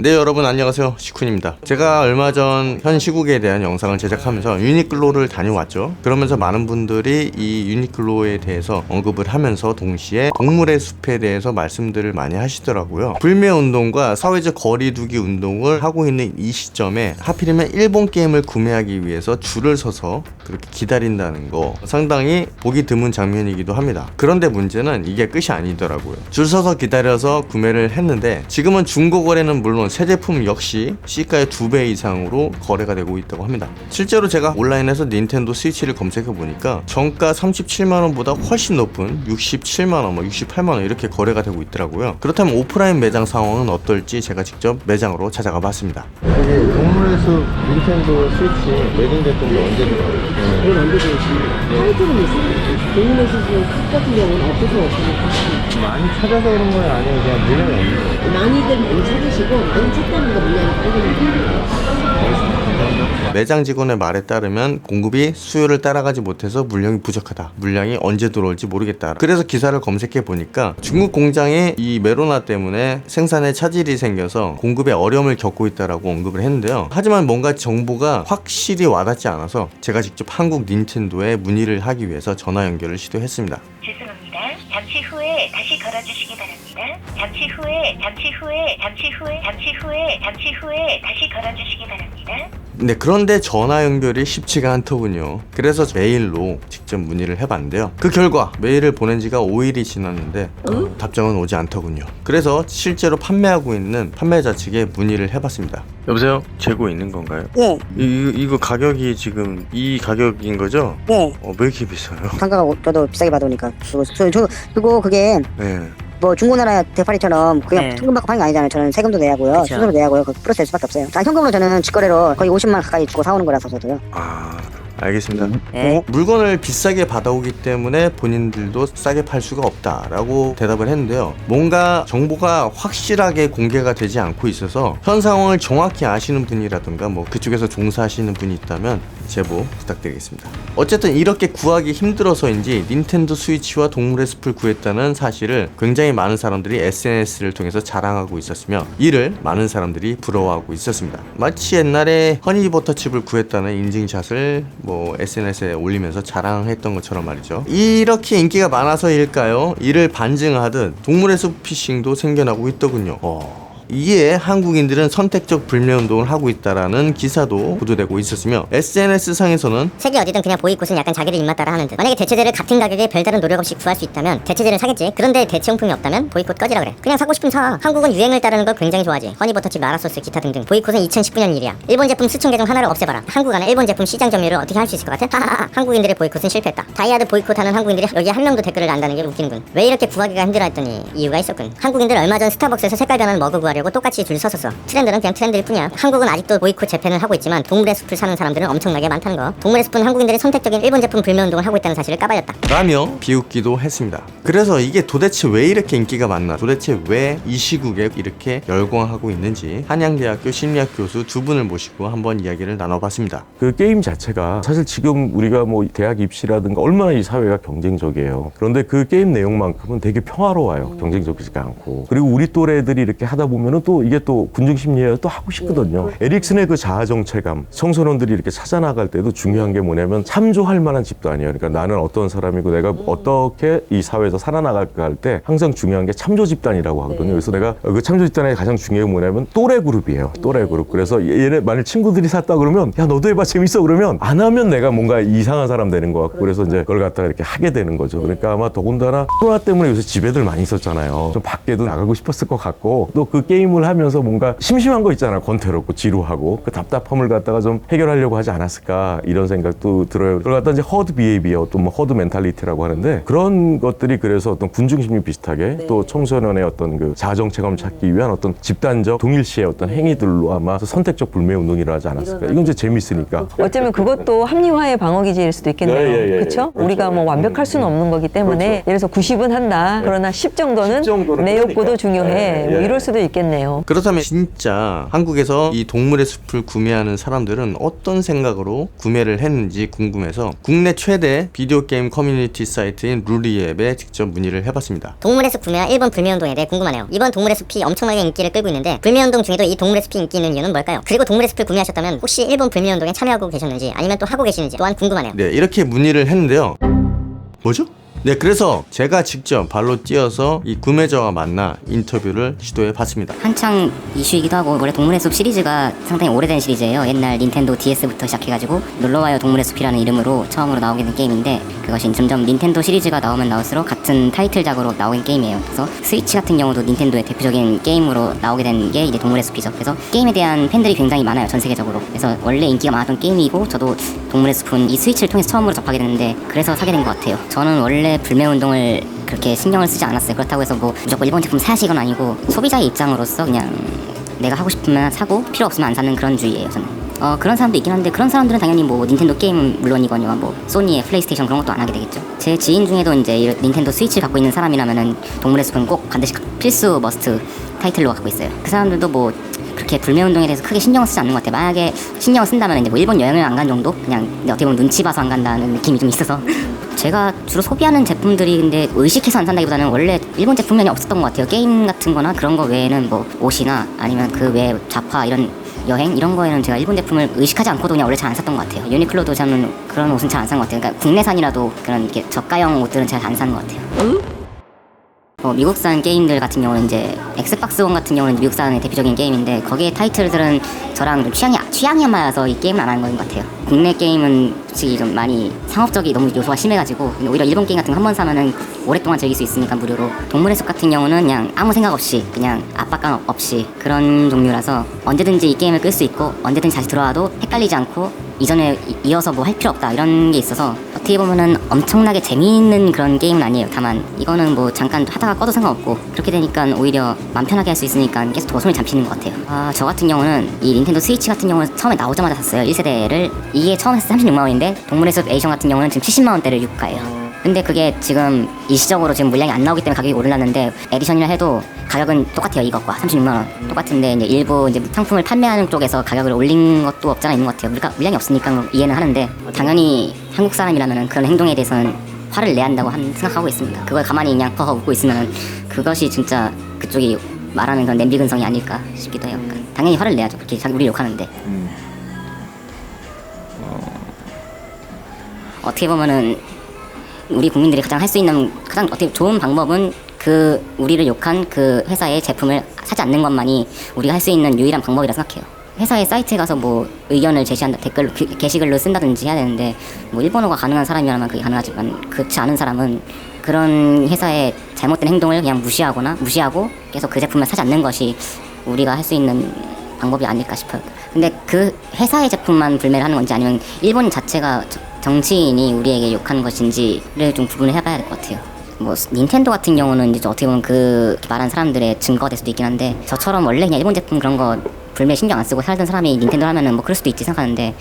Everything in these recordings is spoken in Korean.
네, 여러분 안녕하세요, 시쿤입니다. 제가 얼마 전 현 시국에 대한 영상을 제작하면서 유니클로를 다녀왔죠. 그러면서 많은 분들이 이 유니클로에 대해서 언급을 하면서 동시에 동물의 숲에 대해서 말씀들을 많이 하시더라고요. 불매운동과 사회적 거리두기 운동을 하고 있는 이 시점에 하필이면 일본 게임을 구매하기 위해서 줄을 서서 그렇게 기다린다는 거 상당히 보기 드문 장면이기도 합니다. 그런데 문제는 이게 끝이 아니더라고요. 줄 서서 기다려서 구매를 했는데 지금은 중고 거래는 물론 새 제품 역시 시가의 2배 이상으로 거래가 되고 있다고 합니다. 실제로 제가 온라인에서 닌텐도 스위치를 검색해 보니까 정가 37만원보다 훨씬 높은 67만원, 68만원 이렇게 거래가 되고 있더라고요. 그렇다면 오프라인 매장 상황은 어떨지 제가 직접 매장으로 찾아가 봤습니다. 여기 동물의 숲 닌텐도 스위치 매진됐던 게 언제 들어가요? 그건 언제 되지? 하이트는 있어요. 동물의 숲 같은 경우는 없어서 없으니까. 많이 찾아서 그런 거예요? 아니면 그냥 물량이 없는 거예요? 많이들 많이 찾으시고 많이 찾다는 거 물량이 빨리는 거예요. 매장 직원의 말에 따르면 공급이 수요를 따라가지 못해서 물량이 부족하다. 물량이 언제 들어올지 모르겠다. 그래서 기사를 검색해 보니까 중국 공장에 이 메로나 때문에 생산에 차질이 생겨서 공급에 어려움을 겪고 있다라고 언급을 했는데요. 하지만 뭔가 정보가 확실히 와닿지 않아서 제가 직접 한국 닌텐도에 문의를 하기 위해서 전화 연결을 시도했습니다. 죄송합니다. 잠시 후에 다시 걸어주시기 바랍니다. 잠시 후에 다시 걸어주시기 바랍니다. 네, 그런데 전화 연결이 쉽지가 않더군요. 그래서 메일로 직접 문의를 해봤는데요. 그 결과 메일을 보낸 지가 5일이 지났는데 답장은 오지 않더군요. 그래서 실제로 판매하고 있는 판매자 측에 문의를 해봤습니다. 여보세요? 재고 있는 건가요? 예, 이거 가격이 지금 이 가격인 거죠? 예. 왜 이렇게 비싸요? 단가가 저도 비싸게 받으니까 그리고 그게 네. 뭐 중고나라 대파리처럼 그냥 네. 현금 받고 파는 게 아니잖아요. 저는 세금도 내야 하고요, 그쵸. 수수료 내야 하고요. 그 플러스 될 수밖에 없어요. 현금으로 저는 직거래로 거의 50만 가까이 주고 사오는 거라서 저도요. 알겠습니다. 네. 물건을 비싸게 받아오기 때문에 본인들도 싸게 팔 수가 없다라고 대답을 했는데요. 뭔가 정보가 확실하게 공개가 되지 않고 있어서 현 상황을 정확히 아시는 분이라든가 뭐 그쪽에서 종사하시는 분이 있다면 제보 부탁드리겠습니다. 어쨌든 이렇게 구하기 힘들어서인지 닌텐도 스위치와 동물의 숲을 구했다는 사실을 굉장히 많은 사람들이 SNS를 통해서 자랑하고 있었으며 이를 많은 사람들이 부러워하고 있었습니다. 마치 옛날에 허니버터칩을 구했다는 인증샷을 뭐 SNS에 올리면서 자랑했던 것처럼 말이죠. 이렇게 인기가 많아서일까요? 이를 반증하듯 동물의 숲 피싱도 생겨나고 있더군요. 이에 한국인들은 선택적 불매운동을 하고 있다라는 기사도 보도되고 있었으며 SNS상에서는 세계 어디든 그냥 보이콧은 약간 자기들 입맛 따라 하는 듯. 만약에 대체제를 같은 가격에 별다른 노력 없이 구할 수 있다면 대체제를 사겠지. 그런데 대체용품이 없다면 보이콧 꺼지라 그래. 그냥 사고 싶으면 사. 한국은 유행을 따르는 걸 굉장히 좋아하지. 허니버터칩, 마라소스, 기타 등등. 보이콧은 2019년 일이야. 일본 제품 수천 개 중 하나를 없애봐라. 한국 안에 일본 제품 시장 점유율을 어떻게 할 수 있을 것 같아? 하하하. 한국인들의 보이콧은 실패했다. 다이아드 보이콧하는 한국인들이 여기에 한 명도 댓글을 난다는 게 웃기는군. 왜 이렇게 구하기가 힘들어 했더니 이유가 있었군. 한국인들 얼마 전 스타벅스에서 색깔 변하는 머그 구하려고 똑같이 줄 섰었어. 트렌드는 그냥 트렌드일 뿐이야. 한국은 아직도 보이콧 재팬을 하고 있지만 동물의 숲을 사는 사람들은 엄청나게 많다는 거. 동물의 숲은 한국인들이 선택적인 일본 제품 불매운동을 하고 있다는 사실을 까발렸다. 라며 비웃기도 했습니다. 그래서 이게 도대체 왜 이렇게 인기가 많나, 도대체 왜 이 시국에 이렇게 열광하고 있는지 한양대학교 심리학 교수 두 분을 모시고 한번 이야기를 나눠봤습니다. 그 게임 자체가 사실 지금 우리가 뭐 대학 입시라든가 얼마나 이 사회가 경쟁적이에요. 그런데 그 게임 내용만큼은 되게 평화로워요. 경쟁적이지가 않고. 그리고 우리 또래들이 이렇게 하다 보면은 또 이게 또 군중심리에 또 하고 싶거든요. 에릭슨의 그 자아 정체감, 청소년들이 이렇게 찾아나갈 때도 중요한 게 뭐냐면 참조할 만한 집단이에요. 그러니까 나는 어떤 사람이고 내가 어떻게 이 사회에서 살아나갈까 할 때 항상 중요한 게 참조 집단이라고 하거든요. 그래서 내가 그 참조 집단의 가장 중요한 게 뭐냐면 또래 그룹이에요. 또래 그룹. 그래서 얘네 만약 친구들이 샀다 그러면 야 너도 해봐 재밌어 그러면 안 하면 내가 뭔가 이상한 사람 되는 것 같고 그래서 이제 그걸 갖다가 이렇게 하게 되는 거죠. 그러니까 아마 더군다나 코로나 때문에 요새 집에들 많이 있었잖아요. 좀 밖에도 나가고 싶었을 것 같고 또 그 게임을 하면서 뭔가 심심한 거 있잖아. 권태롭고 지루하고 그 답답함을 갖다가 좀 해결하려고 하지 않았을까 이런 생각도 들어요. 그걸 갖다 이제 허드 비헤이비어 또 뭐 허드 멘탈리티라고 하는데 그런 것들이 그래서 어떤 군중심리 비슷하게 또 청소년의 어떤 그 자정체감을 찾기 위한 어떤 집단적 동일시의 어떤 행위들로 아마 선택적 불매운동이라 하지 않았을까. 이건 이제 재밌으니까. 어쩌면 그것도 합리화의 방어기제일 수도 있겠네요. 그렇죠? 우리가 뭐 완벽할 수는 없는 거기 때문에 예를 들어서 90은 한다. 그러나 10 정도는 10 정도는 내 욕구도 그러니까. 중요해. 뭐 이럴 수도 있겠네요. 있겠네요. 그렇다면 진짜 한국에서 이 동물의 숲을 구매하는 사람들은 어떤 생각으로 구매를 했는지 궁금해서 국내 최대 비디오 게임 커뮤니티 사이트인 루리앱에 직접 문의를 해봤습니다. 동물의 숲 구매와 일본 불매운동에 대해 궁금하네요. 이번 동물의 숲이 엄청나게 인기를 끌고 있는데 불매운동 중에도 이 동물의 숲이 인기 있는 이유는 뭘까요? 그리고 동물의 숲을 구매하셨다면 혹시 일본 불매운동에 참여하고 계셨는지 아니면 또 하고 계시는지 또한 궁금하네요. 네, 이렇게 문의를 했는데요. 뭐죠? 네, 그래서 제가 직접 발로 뛰어서 이 구매자와 만나 인터뷰를 시도해 봤습니다. 한창 이슈이기도 하고 원래 동물의 숲 시리즈가 상당히 오래된 시리즈예요. 옛날 닌텐도 DS부터 시작해가지고 놀러와요 동물의 숲이라는 이름으로 처음으로 나오게 된 게임인데 그것이 점점 닌텐도 시리즈가 나오면 나올수록 같은 타이틀작으로 나오는 게임이에요. 그래서 스위치 같은 경우도 닌텐도의 대표적인 게임으로 나오게 된 게 이제 동물의 숲이죠. 그래서 게임에 대한 팬들이 굉장히 많아요. 전 세계적으로. 그래서 원래 인기가 많았던 게임이고 저도 동물의 숲은 이 스위치를 통해서 처음으로 접하게 됐는데 그래서 사게 된 것 같아요. 저는 원래 불매운동을 그렇게 신경을 쓰지 않았어요. 그렇다고 해서 뭐 무조건 일본 제품 사야지 이건 아니고 소비자의 입장으로서 그냥 내가 하고 싶으면 사고 필요 없으면 안 사는 그런 주의예요. 저는 그런 사람도 있긴 한데 그런 사람들은 당연히 뭐 닌텐도 게임 물론이거니와 뭐 소니의 플레이스테이션 그런 것도 안 하게 되겠죠. 제 지인 중에도 이제 닌텐도 스위치를 갖고 있는 사람이라면은 동물의 숲은 꼭 반드시 필수 머스트 타이틀로 갖고 있어요. 그 사람들도 뭐 그렇게 불매운동에 대해서 크게 신경을 쓰지 않는 것 같아요. 만약에 신경을 쓴다면 이제 뭐 일본 여행을 안 간 정도? 그냥 어떻게 보면 눈치 봐서 안 간다는 느낌이 좀 있어서 제가 주로 소비하는 제품들이 근데 의식해서 안 산다기보다는 원래 일본 제품면이 없었던 것 같아요. 게임 같은 거나 그런 거 외에는 뭐 옷이나 아니면 그 외에 잡화 이런 여행 이런 거에는 제가 일본 제품을 의식하지 않고도 그냥 원래 잘 안 샀던 것 같아요. 유니클로도 저는 그런 옷은 잘 안 산 것 같아요. 그러니까 국내산이라도 그런 이렇게 저가형 옷들은 잘 안 사는 것 같아요. 미국산 게임들 같은 경우는 이제 엑스박스 원 같은 경우는 미국산의 대표적인 게임인데 거기에 타이틀들은 저랑 좀 취향이 안 맞아서 이 게임을 안 하는 것 같아요. 국내 게임은 솔직히 좀 많이 상업적이 너무 요소가 심해가지고 오히려 일본 게임 같은 거 한 번 사면은 오랫동안 즐길 수 있으니까 무료로. 동물의 숲 같은 경우는 그냥 아무 생각 없이 그냥 압박감 없이 그런 종류라서 언제든지 이 게임을 끌 수 있고 언제든지 다시 들어와도 헷갈리지 않고 이전에 이어서 뭐 할 필요 없다 이런 게 있어서 어떻게 보면은 엄청나게 재미있는 그런 게임은 아니에요. 다만 이거는 뭐 잠깐 하다가 꺼도 상관없고 그렇게 되니까 오히려 맘 편하게 할 수 있으니까 계속 더 손이 잡히는 것 같아요. 저 같은 경우는 이 닌텐도 스위치 같은 경우는 처음에 나오자마자 샀어요. 1세대를. 이게 처음 샀을 때 36만 원인데 동물의 숲 에디션 같은 경우는 지금 70만 원대를 유가예요. 근데 그게 지금 일시적으로 지금 물량이 안 나오기 때문에 가격이 오르났는데 에디션이라 해도 가격은 똑같아요. 이것과 36만 원 똑같은데 이제 일부 이제 상품을 판매하는 쪽에서 가격을 올린 것도 없잖아 있는 것 같아요. 물량이 없으니까 이해는 하는데 당연히 한국 사람이라면 그런 행동에 대해서는 화를 내야 한다고 생각하고 있습니다. 그걸 가만히 그냥 허허 웃고 있으면 그것이 진짜 그쪽이 말하는 그런 냄비 근성이 아닐까 싶기도 해요. 그러니까 당연히 화를 내야죠. 그렇게 자기 우리 욕하는데. 어떻게 보면은 우리 국민들이 가장 할 수 있는 가장 어떻게 좋은 방법은 그 우리를 욕한 그 회사의 제품을 사지 않는 것만이 우리가 할 수 있는 유일한 방법이라 생각해요. 회사의 사이트에 가서 뭐 의견을 제시한다 댓글로 게시글로 쓴다든지 해야 되는데 뭐 일본어가 가능한 사람이라면 그게 가능하지만 그렇지 않은 사람은 그런 회사의 잘못된 행동을 그냥 무시하고 계속 그 제품을 사지 않는 것이 우리가 할 수 있는 방법이 아닐까 싶어요. 근데 그 회사의 제품만 불매를 하는 건지 아니면 일본 자체가 정치인이 우리에게 욕하는 것인지를 좀 구분을 해봐야 될 것 같아요. 뭐 닌텐도 같은 경우는 이제 어떻게 보면 그 말한 사람들의 증거가 될 수도 있긴 한데 저처럼 원래 그냥 일본 제품 그런 거 불매 신경 안 쓰고 살던 사람이 닌텐도 하면은 뭐 그럴 수도 있지 생각하는데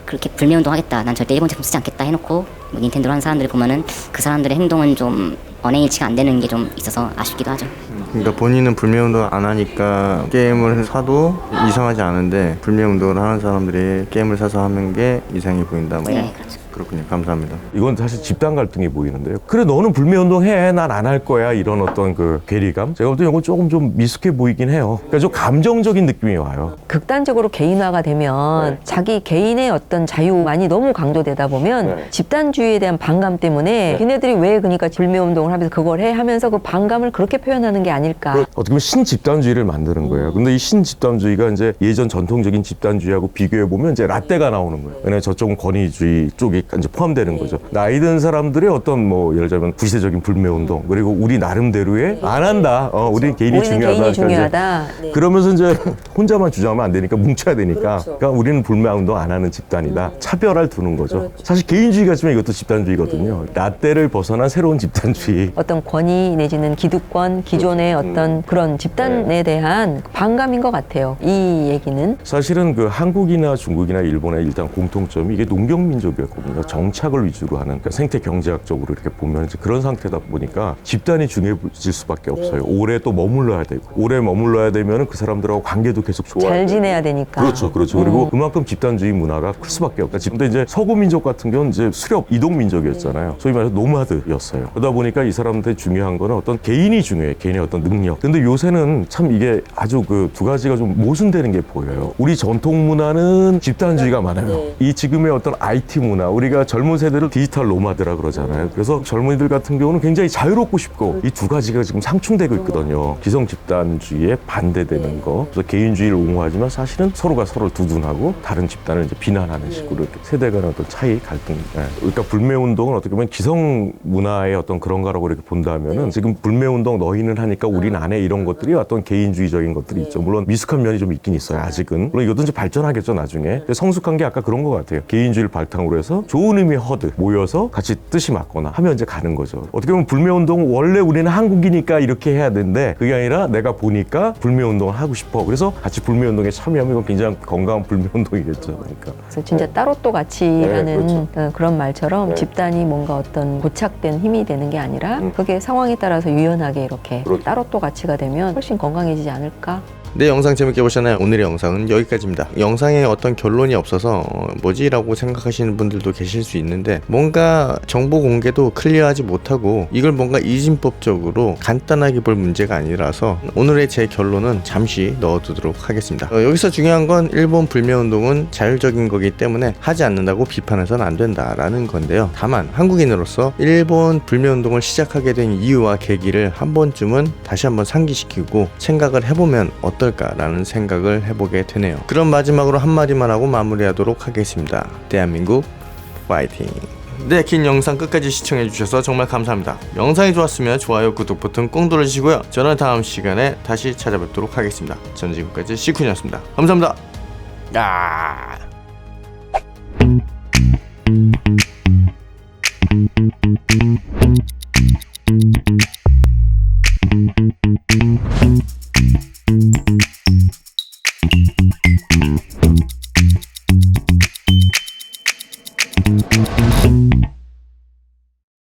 그렇게 불매운동 하겠다 난 절대 일본 제품 쓰지 않겠다 해놓고 뭐 닌텐도로 하는 사람들을 보면은 그 사람들의 행동은 좀 언행일치가 안 되는 게 좀 있어서 아쉽기도 하죠. 그러니까 본인은 불매운동 안 하니까 게임을 사도 이상하지 않은데 불매운동을 하는 사람들이 게임을 사서 하는 게 이상해 보인다. 뭐. 네, 그렇죠. 그렇군요. 감사합니다. 이건 사실 집단 갈등이 보이는데요. 그래 너는 불매운동 해, 난 안 할 거야 이런 어떤 그 괴리감. 제가 볼 때 이건 조금 좀 미숙해 보이긴 해요. 그러니까 좀 감정적인 느낌이 와요. 극단적으로 개인화가 되면 자기 개인의 어떤 자유만이 너무 강조되다 보면 집단주의에 대한 반감 때문에 걔네들이 왜 그러니까 불매운동을 하면서 그걸 해 하면서 그 반감을 그렇게 표현하는 게 아닐까. 어떻게 보면 신집단주의를 만드는 거예요. 근데 이 신집단주의가 이제 예전 전통적인 집단주의하고 비교해 보면 이제 라떼가 나오는 거예요. 왜냐면 저쪽은 권위주의 쪽이 이제 포함되는 거죠. 나이 든 사람들의 어떤 뭐 예를 들자면 구시대적인 불매운동 그리고 우리 나름대로의 안 한다. 우리 개인이 중요하다. 개인이 중요하다. 이제 그러면서 이제 혼자만 주장하면 안 되니까 뭉쳐야 되니까. 그러니까 우리는 불매운동 안 하는 집단이다. 차별화를 두는 거죠. 사실 개인주의 같지만 이것도 집단주의거든요. 라떼를 벗어난 새로운 집단주의. 어떤 권위 내지는 기득권, 기존의 어떤 그런 집단에 대한 반감인 것 같아요. 이 얘기는. 사실은 그 한국이나 중국이나 일본의 일단 공통점이 이게 농경민족이었거든요. 그러니까 정착을 위주로 하는 그러니까 생태 경제학적으로 이렇게 보면 이제 그런 상태다 보니까 집단이 중요해질 수밖에 없어요. 오래 또 머물러야 되고 오래 머물러야 되면 그 사람들하고 관계도 계속 좋아야 잘 되고. 지내야 되니까. 그렇죠, 그렇죠. 그리고 그만큼 집단주의 문화가 클 수밖에 없다. 근데 이제 서구 민족 같은 경우는 이제 수렵 이동 민족이었잖아요. 소위 말해서 노마드였어요. 그러다 보니까 이 사람들이 중요한 거는 어떤 개인이 중요해. 개인의 어떤 능력. 근데 요새는 참 이게 아주 그 두 가지가 좀 모순되는 게 보여요. 우리 전통 문화는 집단주의가 많아요. 이 지금의 어떤 IT 문화, 우리가 젊은 세대를 디지털 노마드라 그러잖아요. 그래서 젊은이들 같은 경우는 굉장히 자유롭고 싶고 이 두 가지가 지금 상충되고 있거든요. 기성 집단주의에 반대되는 거. 그래서 개인주의를 옹호하지만 사실은 서로가 서로를 두둔하고 다른 집단을 이제 비난하는 식으로 이렇게 세대 간의 어떤 차이, 갈등. 그러니까 불매운동은 어떻게 보면 기성 문화의 어떤 그런 거라고 이렇게 본다면은 지금 불매운동 너희는 하니까 우린 안 해 이런 것들이 어떤 개인주의적인 것들이 있죠. 물론 미숙한 면이 좀 있긴 있어요. 아직은. 물론 이것도 이제 발전하겠죠 나중에. 성숙한 게 아까 그런 것 같아요. 개인주의를 바탕으로 해서 좋은 의미의 허드 모여서 같이 뜻이 맞거나 하면 이제 가는 거죠. 어떻게 보면 불매운동은 원래 우리는 한국이니까 이렇게 해야 되는데 그게 아니라 내가 보니까 불매운동을 하고 싶어. 그래서 같이 불매운동에 참여하면 이건 굉장히 건강한 불매운동이겠죠. 그러니까. 그래서 진짜 따로 또 같이 하는 그렇죠. 그런 말처럼 집단이 뭔가 어떤 고착된 힘이 되는 게 아니라 그게 상황에 따라서 유연하게 이렇게 그렇죠. 따로 또 가치가 되면 훨씬 건강해지지 않을까? 네, 영상 재밌게 보셨나요? 오늘의 영상은 여기까지입니다. 영상에 어떤 결론이 없어서 뭐지? 라고 생각하시는 분들도 계실 수 있는데 뭔가 정보 공개도 클리어하지 못하고 이걸 뭔가 이진법적으로 간단하게 볼 문제가 아니라서 오늘의 제 결론은 잠시 넣어두도록 하겠습니다. 여기서 중요한 건 일본 불매운동은 자율적인 거기 때문에 하지 않는다고 비판해서는 안 된다라는 건데요. 다만 한국인으로서 일본 불매운동을 시작하게 된 이유와 계기를 한 번쯤은 다시 한번 상기시키고 생각을 해보면 어떨까라는 생각을 해보게 되네요. 그럼 마지막으로 한마디만 하고 마무리하도록 하겠습니다. 대한민국 파이팅! 네, 긴 영상 끝까지 시청해주셔서 정말 감사합니다. 영상이 좋았으면 좋아요, 구독 버튼 꼭 눌러주시고요. 저는 다음 시간에 다시 찾아뵙도록 하겠습니다. 저는 지금까지 시쿤이었습니다. 감사합니다. 야.